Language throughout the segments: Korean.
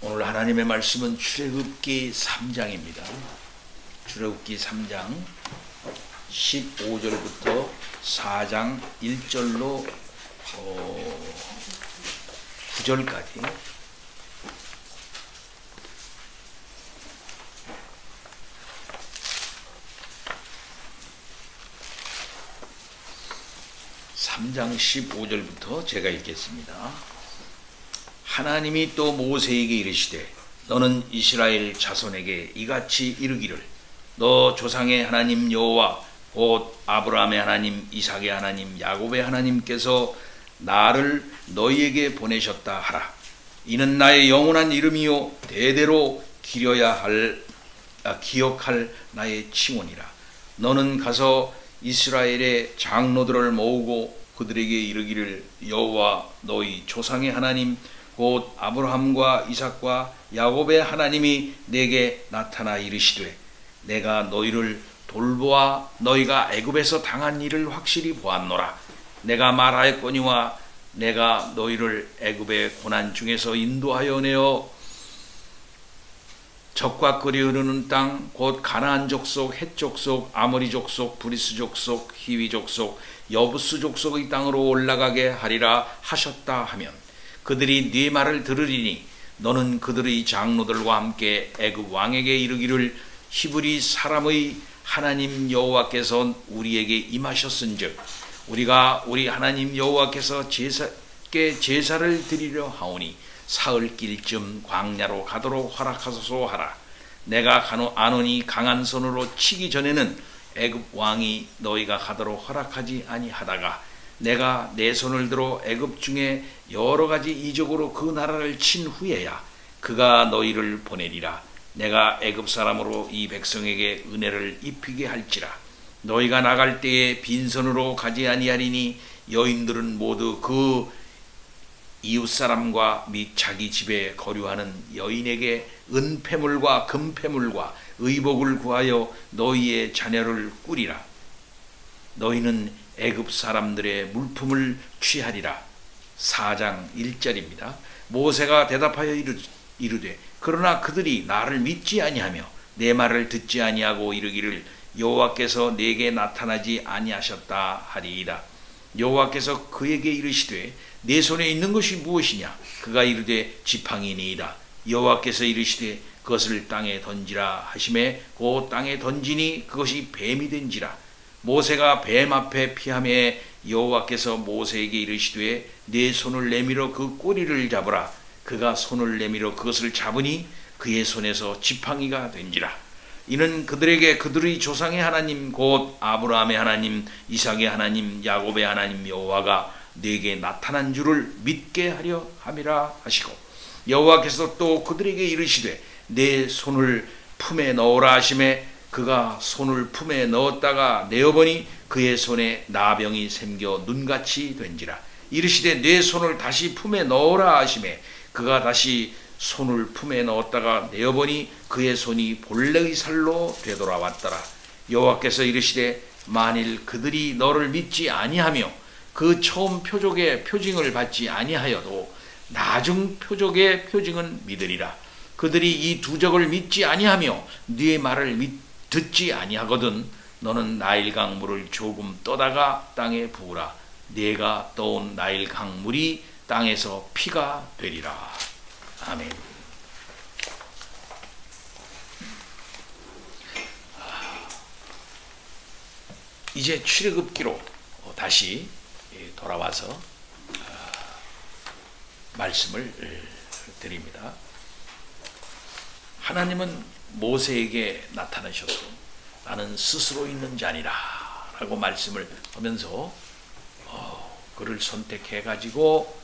오늘 하나님의 말씀은 출애굽기 3장입니다. 출애굽기 3장 15절부터 4장 1절로 9절까지 (3장) 15절부터 제가 읽겠습니다. 하나님이 또 모세에게 이르시되 너는 이스라엘 자손에게 이같이 이르기를 너 조상의 하나님 여호와 곧 아브라함의 하나님 이삭의 하나님 야곱의 하나님께서 나를 너희에게 보내셨다 하라. 이는 나의 영원한 이름이요 대대로 기억할 나의 칭원이라. 너는 가서 이스라엘의 장로들을 모으고 그들에게 이르기를 여호와 너희 조상의 하나님 곧 아브라함과 이삭과 야곱의 하나님이 내게 나타나 이르시되 내가 너희를 돌보아 너희가 애굽에서 당한 일을 확실히 보았노라. 내가 말하였거니와 내가 너희를 애굽의 고난 중에서 인도하여 내어 적과 끓이 흐르는 땅 곧 가나안 족속 헷 족속 아모리 족속 브리스 족속 히위 족속 여부스 족속의 땅으로 올라가게 하리라 하셨다 하면 그들이 네 말을 들으리니 너는 그들의 장로들과 함께 애굽 왕에게 이르기를 히브리 사람의 하나님 여호와께서 우리에게 임하셨은즉 우리가 우리 하나님 여호와께서 제사를 드리려 하오니 사흘길쯤 광야로 가도록 허락하소서 하라. 내가 아노니 강한 손으로 치기 전에는 애굽 왕이 너희가 가도록 허락하지 아니하다가 내가 내 손을 들어 애굽 중에 여러 가지 이적으로 그 나라를 친 후에야 그가 너희를 보내리라. 내가 애굽 사람으로 이 백성에게 은혜를 입히게 할지라. 너희가 나갈 때에 빈손으로 가지 아니하리니 여인들은 모두 그 이웃 사람과 및 자기 집에 거류하는 여인에게 은폐물과 금폐물과 의복을 구하여 너희의 자녀를 꾸리라. 너희는 애굽 사람들의 물품을 취하리라. 4장 1절입니다. 모세가 대답하여 이르되 그러나 그들이 나를 믿지 아니하며 내 말을 듣지 아니하고 이르기를 여호와께서 내게 나타나지 아니하셨다 하리이다. 여호와께서 그에게 이르시되 내 손에 있는 것이 무엇이냐? 그가 이르되 지팡이니이다. 여호와께서 이르시되 그것을 땅에 던지라 하시매 곧 땅에 던지니 그것이 뱀이 된지라. 모세가 뱀 앞에 피하매 여호와께서 모세에게 이르시되 내 손을 내밀어 그 꼬리를 잡으라. 그가 손을 내밀어 그것을 잡으니 그의 손에서 지팡이가 된지라. 이는 그들에게 그들의 조상의 하나님 곧 아브라함의 하나님 이삭의 하나님 야곱의 하나님 여호와가 내게 나타난 줄을 믿게 하려 함이라 하시고 여호와께서 또 그들에게 이르시되 내 손을 품에 넣으라 하시매 그가 손을 품에 넣었다가 내어보니 그의 손에 나병이 생겨 눈같이 된지라. 이르시되 내 손을 다시 품에 넣으라 하시매 그가 다시 손을 품에 넣었다가 내어보니 그의 손이 본래의 살로 되돌아왔더라. 여호와께서 이르시되 만일 그들이 너를 믿지 아니하며 그 처음 표적의 표징을 받지 아니하여도 나중 표적의 표징은 믿으리라. 그들이 이 두 적을 믿지 아니하며 네 말을 듣지 아니하거든 너는 나일강 물을 조금 떠다가 땅에 부으라. 내가 떠온 나일강 물이 땅에서 피가 되리라. 아멘. 이제 출애굽기로 다시 돌아와서 말씀을 드립니다. 하나님은 모세에게 나타나셔서 나는 스스로 있는 자니라 라고 말씀을 하면서 그를 선택해 가지고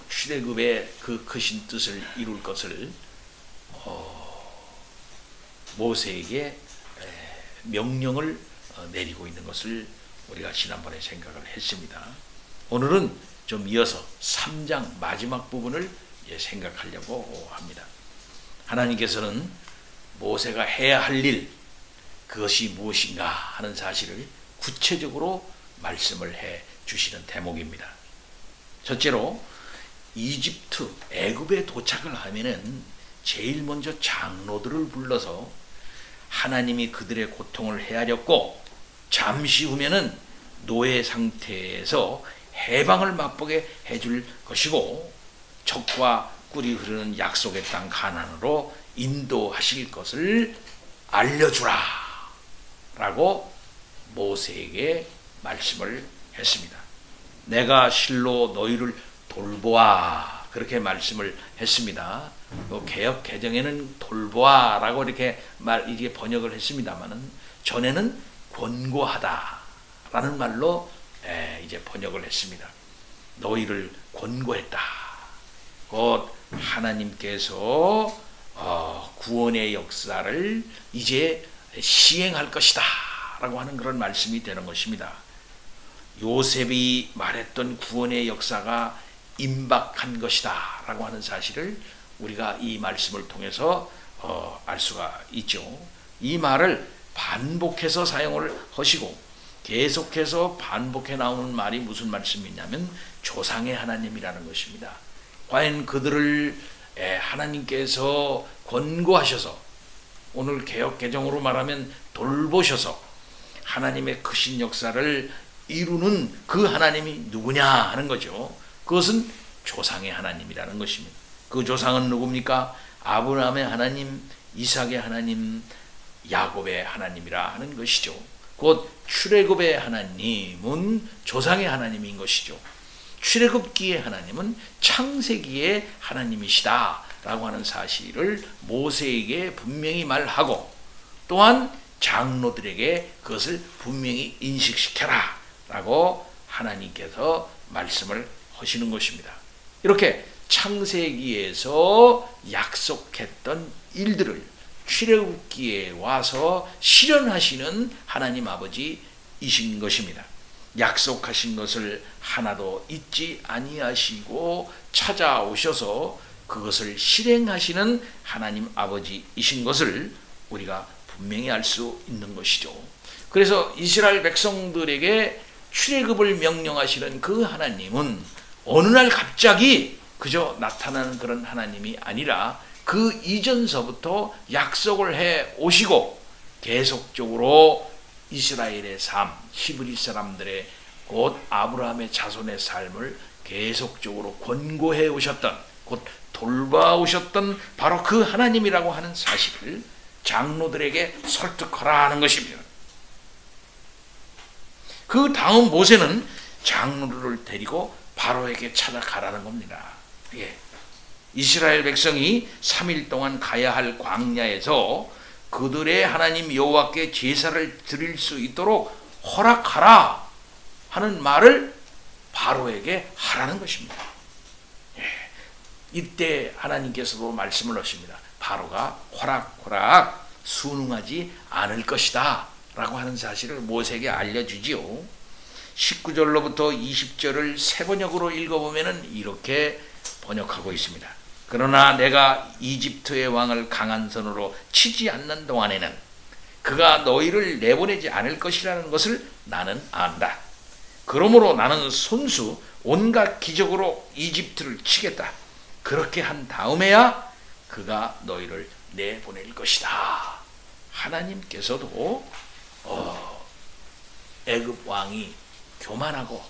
출애굽의 그 크신 뜻을 이룰 것을 모세에게 명령을 내리고 있는 것을 우리가 지난번에 생각을 했습니다. 오늘은 좀 이어서 3장 마지막 부분을 생각하려고 합니다. 하나님께서는 모세가 해야 할 일, 그것이 무엇인가 하는 사실을 구체적으로 말씀을 해 주시는 대목입니다. 첫째로 이집트, 애굽에 도착을 하면은 제일 먼저 장로들을 불러서 하나님이 그들의 고통을 헤아렸고 잠시 후면은 노예 상태에서 해방을 맛보게 해줄 것이고 적과 꿀이 흐르는 약속의 땅 가나안으로 인도하실 것을 알려주라 라고 모세에게 말씀을 했습니다. 내가 실로 너희를 돌보아 그렇게 말씀을 했습니다. 개역 개정에는 돌보아 라고 이렇게 번역을 했습니다만은 전에는 권고하다 라는 말로 이제 번역을 했습니다. 너희를 권고했다. 곧 하나님께서 구원의 역사를 이제 시행할 것이다 라고 하는 그런 말씀이 되는 것입니다. 요셉이 말했던 구원의 역사가 임박한 것이다 라고 하는 사실을 우리가 이 말씀을 통해서 알 수가 있죠. 이 말을 반복해서 사용을 하시고 계속해서 반복해 나오는 말이 무슨 말씀이냐면 조상의 하나님이라는 것입니다. 과연 그들을 하나님께서 권고하셔서 오늘 개역 개정으로 말하면 돌보셔서 하나님의 크신 역사를 이루는 그 하나님이 누구냐 하는 거죠. 그것은 조상의 하나님이라는 것입니다. 그 조상은 누굽니까? 아브라함의 하나님, 이삭의 하나님, 야곱의 하나님이라 하는 것이죠. 곧 출애굽의 하나님은 조상의 하나님인 것이죠. 출애굽기의 하나님은 창세기의 하나님이시다 라고 하는 사실을 모세에게 분명히 말하고 또한 장로들에게 그것을 분명히 인식시켜라 라고 하나님께서 말씀을 하시는 것입니다. 이렇게 창세기에서 약속했던 일들을 출애굽기에 와서 실현하시는 하나님 아버지이신 것입니다. 약속하신 것을 하나도 잊지 아니하시고 찾아오셔서 그것을 실행하시는 하나님 아버지이신 것을 우리가 분명히 알 수 있는 것이죠. 그래서 이스라엘 백성들에게 출애굽을 명령하시는 그 하나님은 어느 날 갑자기 그저 나타나는 그런 하나님이 아니라 그 이전서부터 약속을 해 오시고 계속적으로 이스라엘의 삶, 히브리 사람들의 곧 아브라함의 자손의 삶을 계속적으로 권고해 오셨던 곧 돌봐오셨던 바로 그 하나님이라고 하는 사실을 장로들에게 설득하라 하는 것입니다. 그 다음 모세는 장로를 데리고 바로에게 찾아가라는 겁니다. 이스라엘 백성이 3일 동안 가야 할 광야에서 그들의 하나님 여호와께 제사를 드릴 수 있도록 허락하라 하는 말을 바로에게 하라는 것입니다. 이때 하나님께서도 말씀을 하십니다. 바로가 호락호락 순응하지 않을 것이다 라고 하는 사실을 모세에게 알려주지요. 19절로부터 20절을 세 번역으로 읽어보면 이렇게 번역하고 있습니다. 그러나 내가 이집트의 왕을 강한 손으로 치지 않는 동안에는 그가 너희를 내보내지 않을 것이라는 것을 나는 안다. 그러므로 나는 손수 온갖 기적으로 이집트를 치겠다. 그렇게 한 다음에야 그가 너희를 내보낼 것이다. 하나님께서도 애굽 왕이 교만하고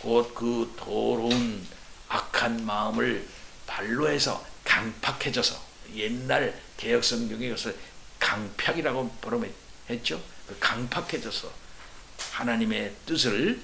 곧 그 더러운 악한 마음을 발로해서 강팍해져서 옛날 개혁성경에 이것을 강팍이라고 발음했죠. 그 강팍해져서 하나님의 뜻을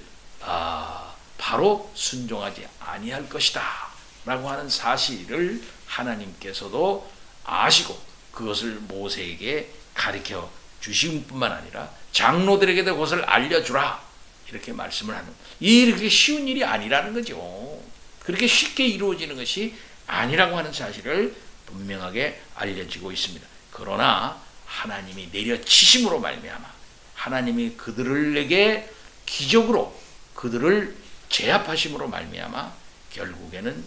바로 순종하지 아니할 것이다 라고 하는 사실을 하나님께서도 아시고 그것을 모세에게 가르쳐 주신 뿐만 아니라 장로들에게도 그것을 알려주라 이렇게 말씀을 하는, 이렇게 쉬운 일이 아니라는 거죠. 그렇게 쉽게 이루어지는 것이 아니라고 하는 사실을 분명하게 알려지고 있습니다. 그러나 하나님이 내려치심으로 말미암아 하나님이 그들에게 기적으로 그들을 제압하심으로 말미암아 결국에는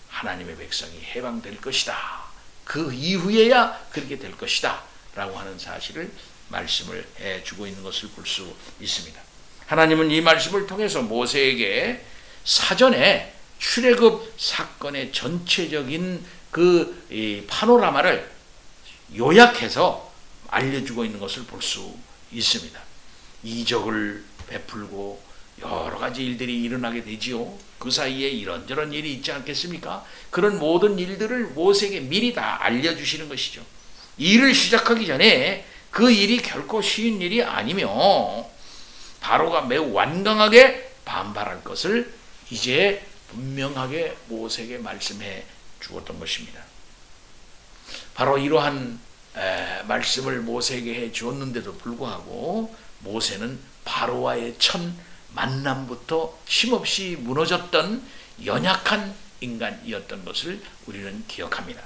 하나님의 백성이 해방될 것이다. 그 이후에야 그렇게 될 것이다 라고 하는 사실을 말씀을 해주고 있는 것을 볼 수 있습니다. 하나님은 이 말씀을 통해서 모세에게 사전에 출애굽 사건의 전체적인 그 파노라마를 요약해서 알려주고 있는 것을 볼 수 있습니다. 이적을 베풀고 여러 가지 일들이 일어나게 되지요. 그 사이에 이런저런 일이 있지 않겠습니까? 그런 모든 일들을 모세에게 미리 다 알려주시는 것이죠. 일을 시작하기 전에 그 일이 결코 쉬운 일이 아니며 바로가 매우 완강하게 반발할 것을 이제 분명하게 모세에게 말씀해 주었던 것입니다. 바로 이러한 말씀을 모세에게 해 주었는데도 불구하고 모세는 바로와의 첫 만남부터 쉼없이 무너졌던 연약한 인간이었던 것을 우리는 기억합니다.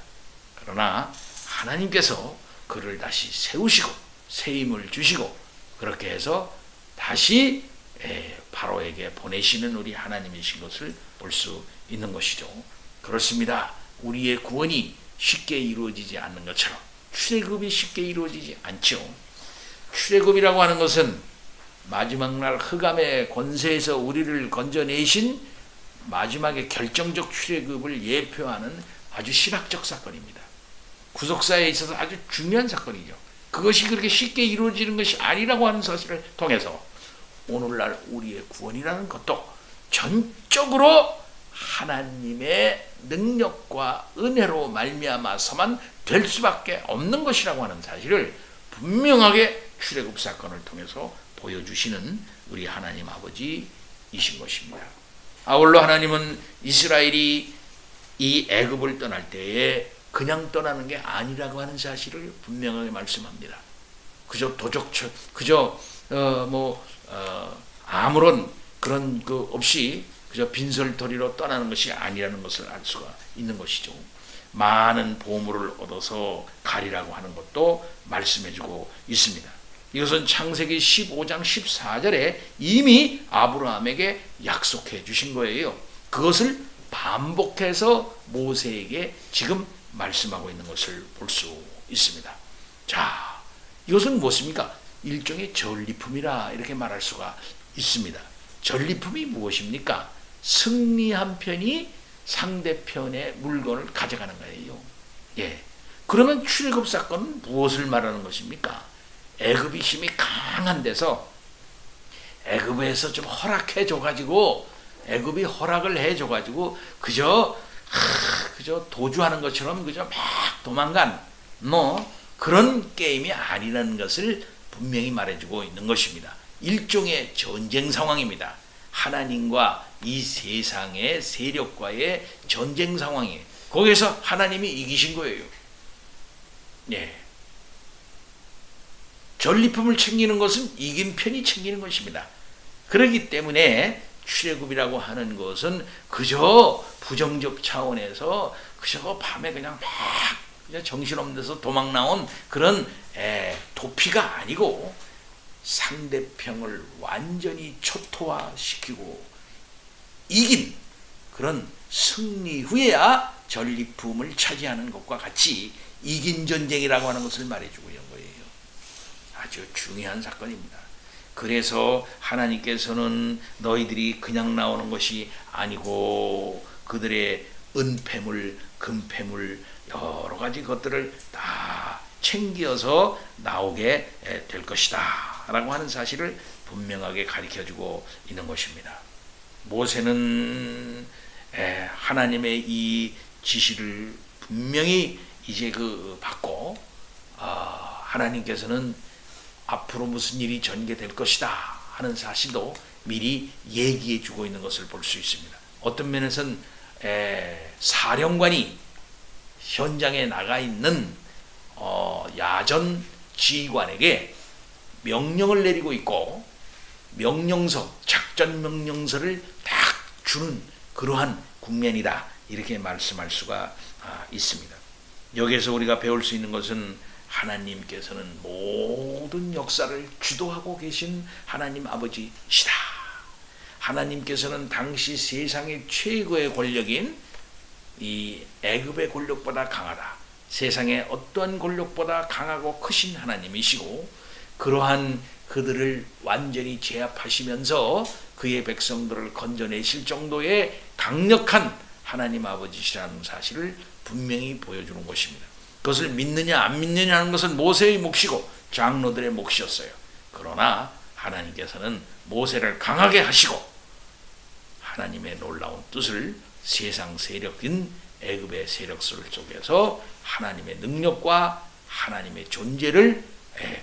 그러나 하나님께서 그를 다시 세우시고 새 힘을 주시고 그렇게 해서 다시 바로에게 보내시는 우리 하나님이신 것을 볼 수 있는 것이죠. 그렇습니다. 우리의 구원이 쉽게 이루어지지 않는 것처럼 출애굽이 쉽게 이루어지지 않죠. 출애굽이라고 하는 것은 마지막 날 흑암의 권세에서 우리를 건져내신 마지막에 결정적 출애굽을 예표하는 아주 신학적 사건입니다. 구속사에 있어서 아주 중요한 사건이죠. 그것이 그렇게 쉽게 이루어지는 것이 아니라고 하는 사실을 통해서 오늘날 우리의 구원이라는 것도 전적으로 하나님의 능력과 은혜로 말미암아서만 될 수밖에 없는 것이라고 하는 사실을 분명하게 출애굽 사건을 통해서 보여주시는 우리 하나님 아버지이신 것입니다. 아울러 하나님은 이스라엘이 이 애굽을 떠날 때에 그냥 떠나는 게 아니라고 하는 사실을 분명하게 말씀합니다. 그저 아무런 그런 그 없이 그저 빈설터리로 떠나는 것이 아니라는 것을 알 수가 있는 것이죠. 많은 보물을 얻어서 가리라고 하는 것도 말씀해주고 있습니다. 이것은 창세기 15장 14절에 이미 아브라함에게 약속해 주신 거예요. 그것을 반복해서 모세에게 지금 말씀하고 있는 것을 볼 수 있습니다. 자, 이것은 무엇입니까? 일종의 전리품이라 이렇게 말할 수가 있습니다. 전리품이 무엇입니까? 승리한 편이 상대편의 물건을 가져가는 거예요. 예. 그러면 출애굽 사건은 무엇을 말하는 것입니까? 애굽이 힘이 강한 데서 애굽에서 좀 허락해 줘가지고 애굽이 허락을 해 줘가지고 그저 도주하는 것처럼 그저 막 도망간 그런 게임이 아니라는 것을 분명히 말해주고 있는 것입니다. 일종의 전쟁 상황입니다. 하나님과 이 세상의 세력과의 전쟁 상황이에요. 거기에서 하나님이 이기신 거예요. 예. 전리품을 챙기는 것은 이긴 편이 챙기는 것입니다. 그렇기 때문에 출애굽이라고 하는 것은 그저 부정적 차원에서 그저 밤에 그냥 막 정신없는 데서 도망 나온 그런 도피가 아니고 상대편을 완전히 초토화시키고 이긴 그런 승리 후에야 전리품을 차지하는 것과 같이 이긴 전쟁이라고 하는 것을 말해주고 있는 거예요. 아주 중요한 사건입니다. 그래서 하나님께서는 너희들이 그냥 나오는 것이 아니고 그들의 은폐물, 금폐물 여러 가지 것들을 다 챙겨서 나오게 될 것이다 라고 하는 사실을 분명하게 가르쳐주고 있는 것입니다. 모세는 하나님의 이 지시를 분명히 이제 받고 하나님께서는 앞으로 무슨 일이 전개될 것이다 하는 사실도 미리 얘기해 주고 있는 것을 볼 수 있습니다. 어떤 면에서는 사령관이 현장에 나가 있는 야전 지휘관에게 명령을 내리고 있고 명령서, 작전 명령서를 딱 주는 그러한 국면이다 이렇게 말씀할 수가 있습니다. 여기에서 우리가 배울 수 있는 것은 하나님께서는 모든 역사를 주도하고 계신 하나님 아버지시다. 하나님께서는 당시 세상의 최고의 권력인 이 애굽의 권력보다 강하다. 세상의 어떠한 권력보다 강하고 크신 하나님이시고 그러한 그들을 완전히 제압하시면서 그의 백성들을 건져내실 정도의 강력한 하나님 아버지시라는 사실을 분명히 보여주는 것입니다. 그것을 믿느냐 안 믿느냐 하는 것은 모세의 몫이고 장로들의 몫이었어요. 그러나 하나님께서는 모세를 강하게 하시고 하나님의 놀라운 뜻을 세상 세력인 애굽의 세력 속에서 하나님의 능력과 하나님의 존재를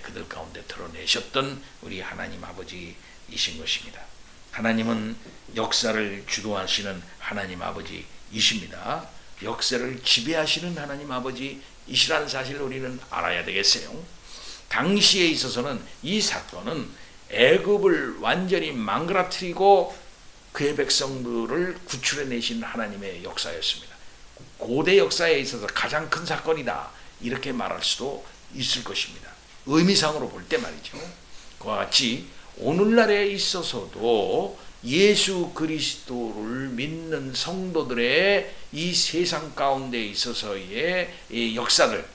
그들 가운데 드러내셨던 우리 하나님 아버지이신 것입니다. 하나님은 역사를 주도하시는 하나님 아버지이십니다. 역사를 지배하시는 하나님 아버지이시라는 사실을 우리는 알아야 되겠어요. 당시에 있어서는 이 사건은 애굽을 완전히 망가뜨리고 그의 백성들을 구출해내신 하나님의 역사였습니다. 고대 역사에 있어서 가장 큰 사건이다, 이렇게 말할 수도 있을 것입니다. 의미상으로 볼 때 말이죠. 그와 같이 오늘날에 있어서도 예수 그리스도를 믿는 성도들의 이 세상 가운데 있어서의 이 역사들,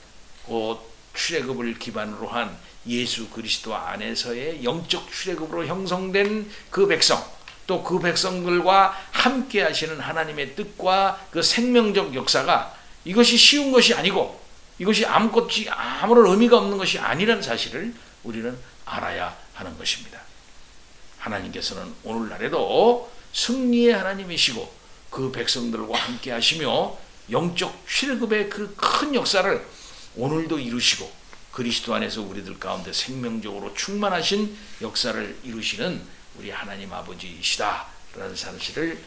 곧 출애굽을 기반으로 한 예수 그리스도 안에서의 영적 출애굽으로 형성된 그 백성, 또 그 백성들과 함께 하시는 하나님의 뜻과 그 생명적 역사가 이것이 쉬운 것이 아니고 이것이 아무런 의미가 없는 것이 아니라는 사실을 우리는 알아야 하는 것입니다. 하나님께서는 오늘날에도 승리의 하나님이시고 그 백성들과 함께 하시며 영적 출애굽의 그 큰 역사를 오늘도 이루시고 그리스도 안에서 우리들 가운데 생명적으로 충만하신 역사를 이루시는 우리 하나님 아버지이시다라는 사실을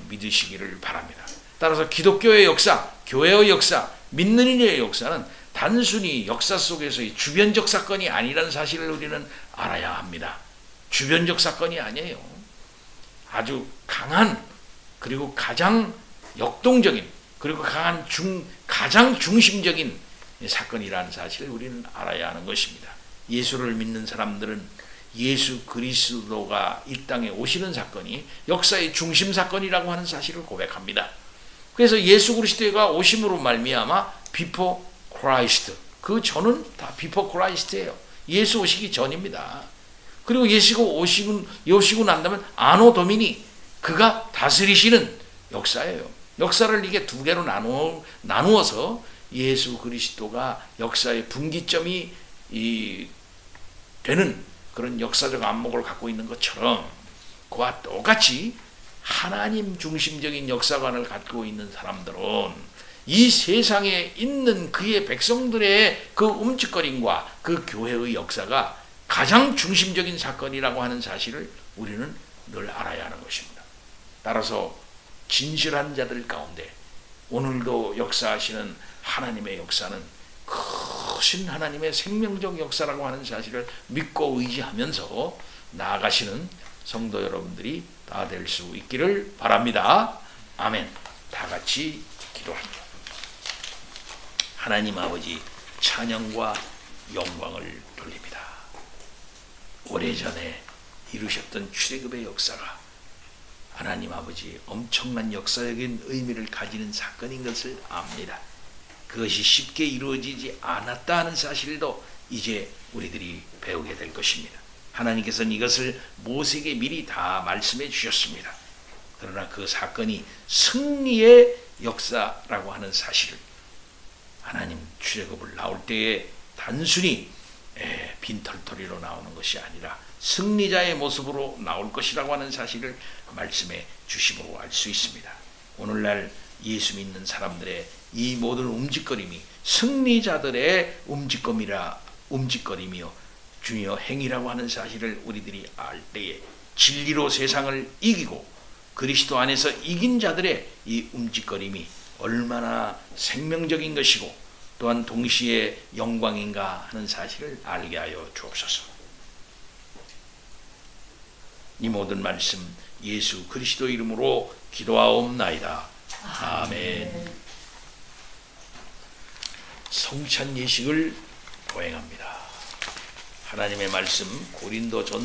믿으시기를 바랍니다. 따라서 기독교의 역사, 교회의 역사, 믿는 이의 역사는 단순히 역사 속에서의 주변적 사건이 아니라는 사실을 우리는 알아야 합니다. 주변적 사건이 아니에요. 아주 강한, 그리고 가장 역동적인, 그리고 가장 중심적인 사건이라는 사실을 우리는 알아야 하는 것입니다. 예수를 믿는 사람들은 예수 그리스도가 이 땅에 오시는 사건이 역사의 중심 사건이라고 하는 사실을 고백합니다. 그래서 예수 그리스도가 오심으로 말미암아 before Christ, 그 전은 다 before Christ예요. 예수 오시기 전입니다. 그리고 예수가 오시고 난다면 아노 도미니, 그가 다스리시는 역사예요. 역사를 이게 두 개로 나누어서 예수 그리스도가 역사의 분기점이 되는 그런 역사적 안목을 갖고 있는 것처럼 그와 똑같이 하나님 중심적인 역사관을 갖고 있는 사람들은 이 세상에 있는 그의 백성들의 그 움직거림과 그 교회의 역사가 가장 중심적인 사건이라고 하는 사실을 우리는 늘 알아야 하는 것입니다. 따라서 진실한 자들 가운데 오늘도 역사하시는 하나님의 역사는 크신 하나님의 생명적 역사라고 하는 사실을 믿고 의지하면서 나아가시는 성도 여러분들이 다 될 수 있기를 바랍니다. 아멘. 다 같이 기도합니다. 하나님 아버지, 찬양과 영광을 돌립니다. 오래전에 이루셨던 출애굽의 역사가 하나님 아버지 엄청난 역사적인 의미를 가지는 사건인 것을 압니다. 그것이 쉽게 이루어지지 않았다 하는 사실도 이제 우리들이 배우게 될 것입니다. 하나님께서는 이것을 모세에게 미리 다 말씀해 주셨습니다. 그러나 그 사건이 승리의 역사라고 하는 사실을 하나님 출애굽을 나올 때에 단순히 빈털터리로 나오는 것이 아니라 승리자의 모습으로 나올 것이라고 하는 사실을 말씀해 주심으로 알 수 있습니다. 오늘날 예수 믿는 사람들의 이 모든 움직거림이 승리자들의 움직거림이요 주여 행위라고 하는 사실을 우리들이 알 때에 진리로 세상을 이기고 그리스도 안에서 이긴 자들의 이 움직거림이 얼마나 생명적인 것이고 또한 동시에 영광인가 하는 사실을 알게 하여 주옵소서. 이 모든 말씀 예수 그리스도 이름으로 기도하옵나이다. 아멘. 성찬 예식을 도행합니다. 하나님의 말씀 고린도전